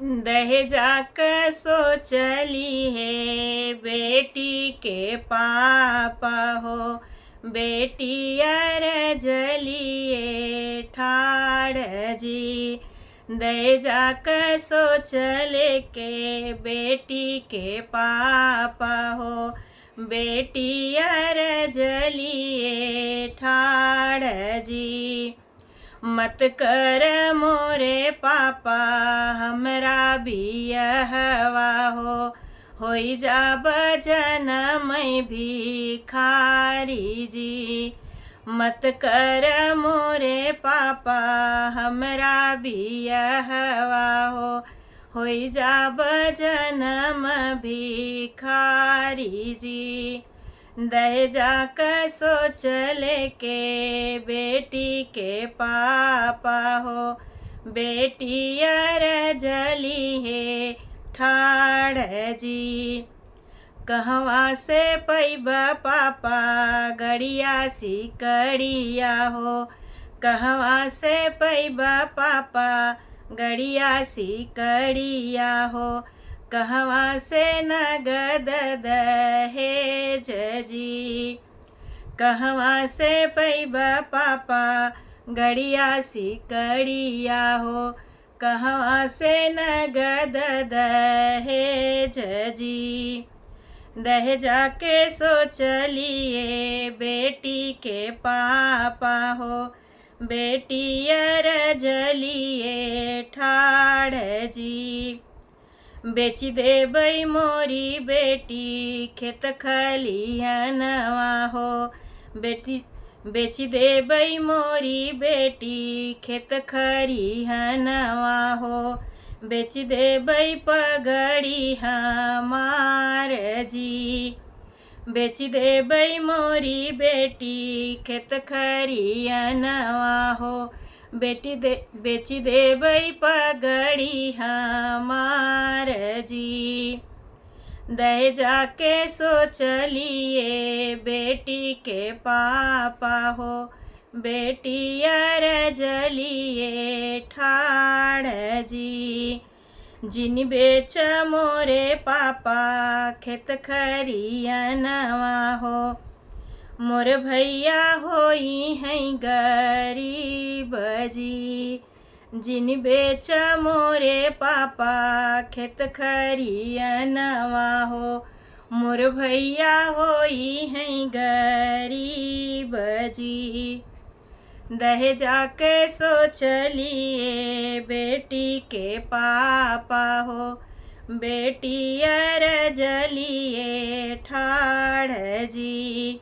दहेजा कसो चली है बेटी के पापा हो, बेटी अर जलिए ठाड़ जी। दहेजा कसो चले के बेटी के पापा हो, बेटी अर जलिए ठाड़ जी। मत कर मोरे पापा हमरा बियहवा हो, होई जा जनम भिखारी जी। मत कर मोरे पापा हमरा बियहवा हो, होई जा जनम भिखारी जी। दहेजा कसो चले के बेटी के पापा हो, बेटी अर जली है ठाड़ जी। कहवा से पैबा पापा गड़िया सिकड़िया हो, कहवा से पैबा पापा गड़िया सिकड़िया हो, कहवा से नगद दहेज जी। कहवा से पैबा पापा गड़िया सिकड़िया हो, कहवा से नगद दहेज जी। दहेजा के सो चलिए बेटी के पापा हो, बेटी अर जलिए ठाड़ जी। बेच देबै मोरी बेटी खेत खलिहनवा हो, बेच देबै मोरी बेटी खेत खरिहनवा हो, बेच देबै पगड़ी हमार जी। बेच देबै मोरी बेटी खेत खरिहनवा हो, बेच देबै पगड़ी हमार जी। दहेजा के सो चलिए बेटी के पापा हो, बेटी अर जलिए ठाड़ जी। जिन बेच मोरे पापा खेत खरिहनवा हो, मोर भैया होई हैं गरीब जी। जिन बेच मोरे पापा खेत खरिहनवा हो, मोर भैया होई हैं गरीब जी। दहेजा के सो चलिए बेटी के पापा हो, बेटी अर जलिए ठाड़ जी।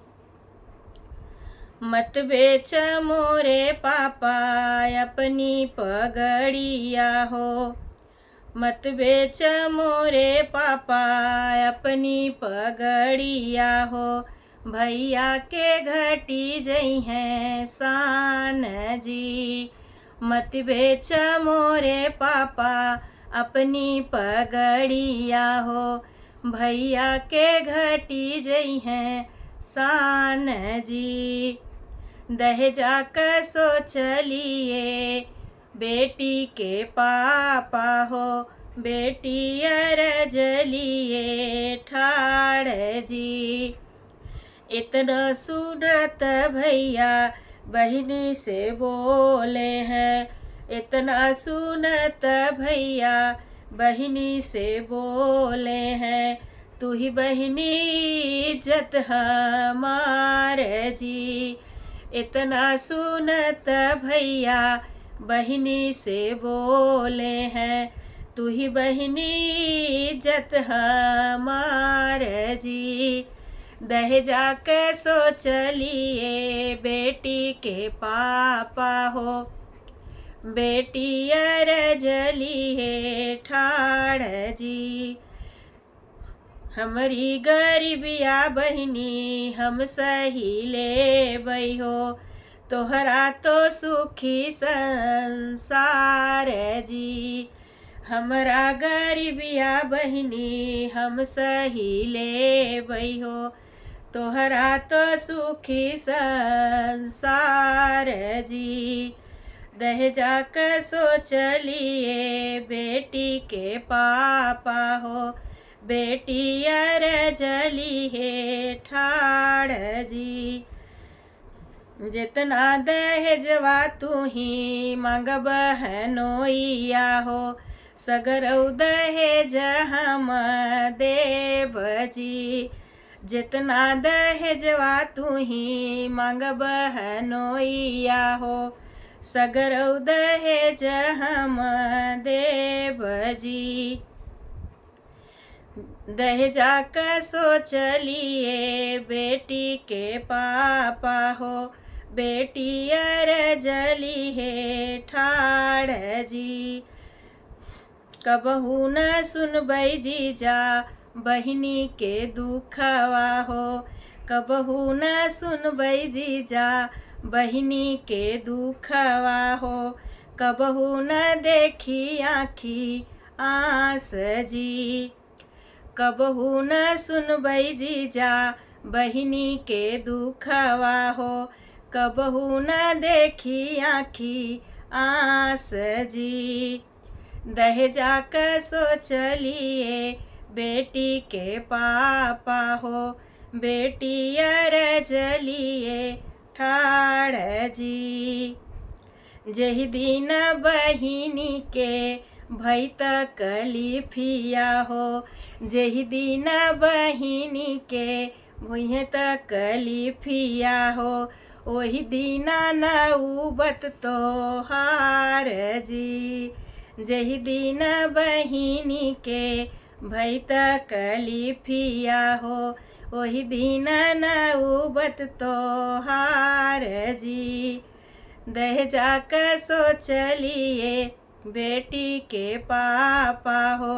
मत बेच मोरे पापा अपनी पगड़िया हो, मत बेच मोरे पापा अपनी पगड़िया हो, भैया के घटी जई हैं शान जी। मत बेच मोरे पापा अपनी पगड़िया हो, भैया के घटी जई हैं शान जी। दहेजा कसो चलिए बेटी के पापा हो, बेटी अर जलिए ठाड़ जी। इतना सुनत भैया बहिनी से बोले हैं, इतना सुनत भैया बहिनी से बोले हैं, तू ही बहिनी इज्जत हमार जी। इतना सुनत भैया बहिनी से बोले हैं, तू ही बहिनी इज्जत हमार जी। दहेजा कैसो चलिए बेटी के पापा हो, बेटी अर जलिए ठाड़ जी। हमारी गरीबिया बहिनी हम सही ले हो, तोहरा तो सुखी संसार जी। हमरा गरीबिया बहिनी हम सही ले हो, तोहरा तो सुखी संसार जी। दहेजा का सोचलिए बेटी के पापा हो, बेटी अर जली है ठाड़ जी। जितना दहेजवा तू ही मांग बहनोइया हो, सगरौ दहेज हम देव जी। जितना दहेजवा तू ही मांग बहनोइया हो, सगरौ दहेज हम देव जी। दहेजा का सोचलिए बेटी के पापा हो, बेटी अर जली है ठाड़ जी। कबहू न सुनबै जीजा बहिनी के दुखवा हो, कबहू न सुनबै जीजा बहिनी के दुखवा हो, कबहू न देखी आँखी आस जी। कबहू न सुनबै जीजा बहिनी के दुखवा हो, कबहू न देखी आँखी आस जी। दहेजा का सोचलिए बेटी के पापा हो, बेटी अर जलिए ठाड़ जी। जही दिन बहिनी के भई तकलीफिया हो, जही दिन बहिनी के भई तकलीफिया हो, ओही दीना नौबत तोहार जी। जही दिन बहिनी के भई तकलीफिया हो, ओही दीना नौबत तोहार जी। दहेजा का सोचलिए बेटी के पापा हो,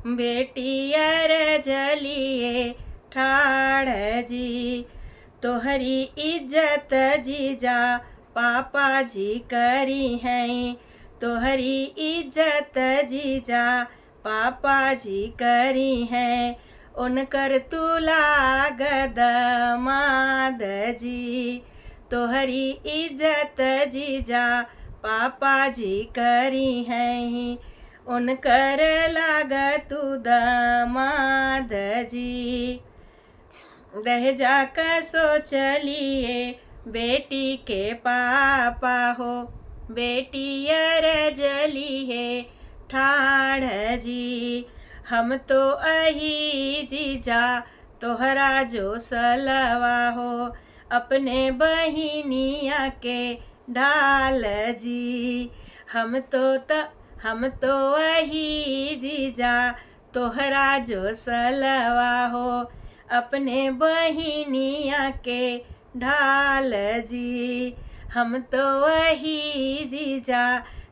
बेटी अर जलिए ठाड़ जी। तोहरी इज्जत जीजा पापा जी करी हैं, तोहरी इज्जत जीजा पापा जी करी हैं, उनकर तुला गदमाद जी। तोहरी इज्जत जीजा पापा जी करी हैं, उनकर लागतु दमाद जी। दहेजा का सोचलिए बेटी के पापा हो, बेटी अर जली है ठाड़ जी। हम तो अही जीजा तोहरा जो सलवा हो, अपने बहिनिया के ढाल जी। हम तो अही जीजा तोहरा जो सलवा हो, अपने बहिनिया के ढाल जी। हम तो वही जीजा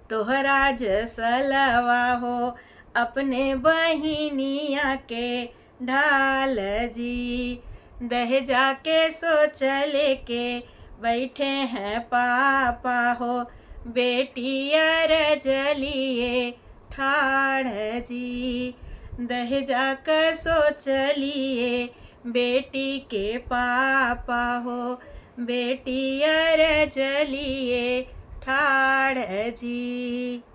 तोहरा जो सलवा हो, अपने बहिनिया के ढाल जी। दहेजा के सोच लेके बैठे हैं पापा हो, बेटी अर जलिए ठाड़ जी। दहेजा का सोच लिए बेटी के पापा हो, बेटी अर जलिए ठाड़ जी।